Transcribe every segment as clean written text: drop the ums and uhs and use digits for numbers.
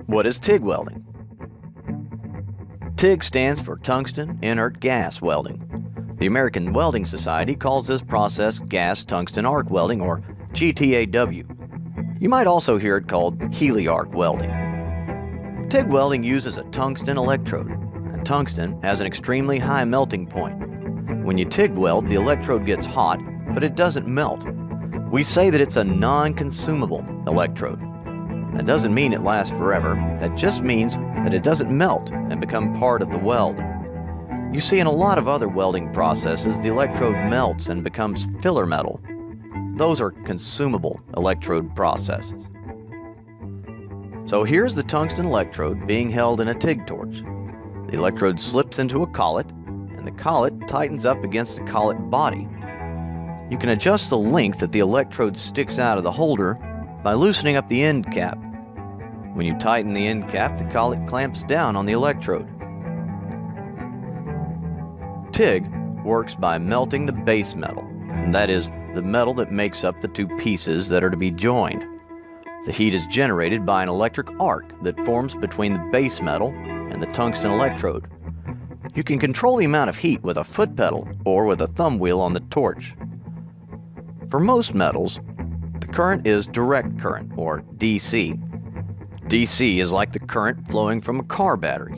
What is TIG welding? TIG stands for Tungsten Inert Gas Welding. The American Welding Society calls this process gas tungsten arc welding, or GTAW. You might also hear it called heliarc welding. TIG welding uses a tungsten electrode, and tungsten has an extremely high melting point. When you TIG weld, the electrode gets hot, but it doesn't melt. We say that it's a non-consumable electrode. That doesn't mean it lasts forever. That just means that it doesn't melt and become part of the weld. You see, in a lot of other welding processes, the electrode melts and becomes filler metal. Those are consumable electrode processes. So here's the tungsten electrode being held in a TIG torch. The electrode slips into a collet, and the collet tightens up against a collet body. You can adjust the length that the electrode sticks out of the holder by loosening up the end cap. When you tighten the end cap, the collet clamps down on the electrode. TIG works by melting the base metal, and that is the metal that makes up the two pieces that are to be joined. The heat is generated by an electric arc that forms between the base metal and the tungsten electrode. You can control the amount of heat with a foot pedal or with a thumb wheel on the torch. For most metals, the current is direct current, or DC. DC is like the current flowing from a car battery.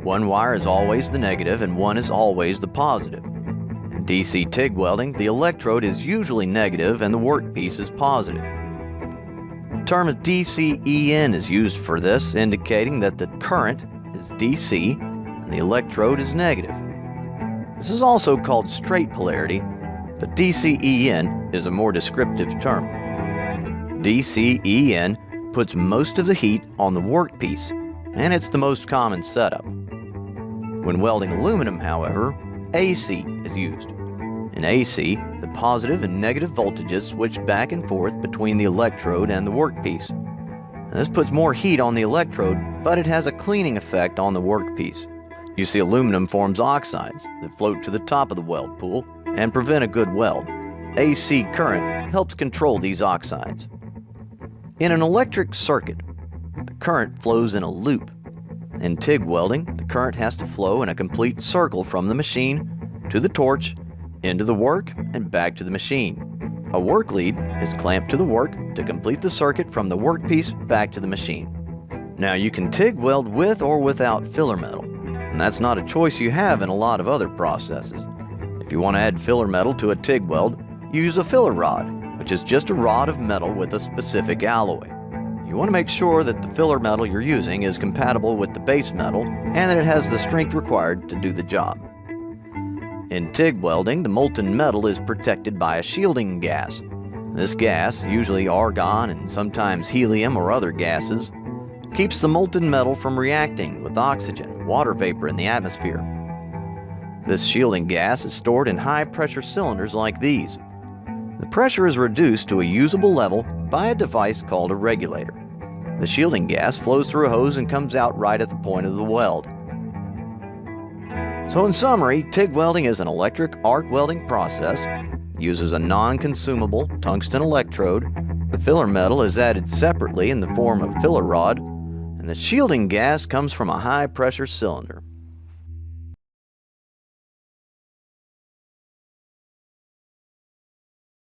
One wire is always the negative and one is always the positive. In DC TIG welding, the electrode is usually negative and the workpiece is positive. The term DCEN is used for this, indicating that the current is DC and the electrode is negative. This is also called straight polarity, but DCEN is a more descriptive term. DCEN puts most of the heat on the workpiece, and it's the most common setup. When welding aluminum, however, AC is used. In AC, the positive and negative voltages switch back and forth between the electrode and the workpiece. This puts more heat on the electrode, but it has a cleaning effect on the workpiece. You see, aluminum forms oxides that float to the top of the weld pool and prevent a good weld. AC current helps control these oxides. In an electric circuit, the current flows in a loop. In TIG welding, the current has to flow in a complete circle from the machine to the torch, into the work, and back to the machine. A work lead is clamped to the work to complete the circuit from the workpiece back to the machine. Now, you can TIG weld with or without filler metal, and that's not a choice you have in a lot of other processes. If you want to add filler metal to a TIG weld, use a filler rod, which is just a rod of metal with a specific alloy. You want to make sure that the filler metal you're using is compatible with the base metal and that it has the strength required to do the job. In TIG welding, the molten metal is protected by a shielding gas. This gas, usually argon and sometimes helium or other gases, keeps the molten metal from reacting with oxygen and water vapor in the atmosphere. This shielding gas is stored in high-pressure cylinders like these. The pressure is reduced to a usable level by a device called a regulator. The shielding gas flows through a hose and comes out right at the point of the weld. So in summary, TIG welding is an electric arc welding process, uses a non-consumable tungsten electrode, the filler metal is added separately in the form of filler rod, and the shielding gas comes from a high-pressure cylinder.